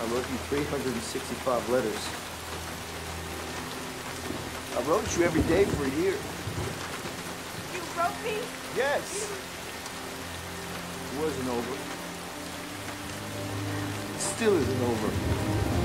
I wrote you 365 letters. I wrote you every day for a year. You wrote me? Yes. It wasn't over. It still isn't over.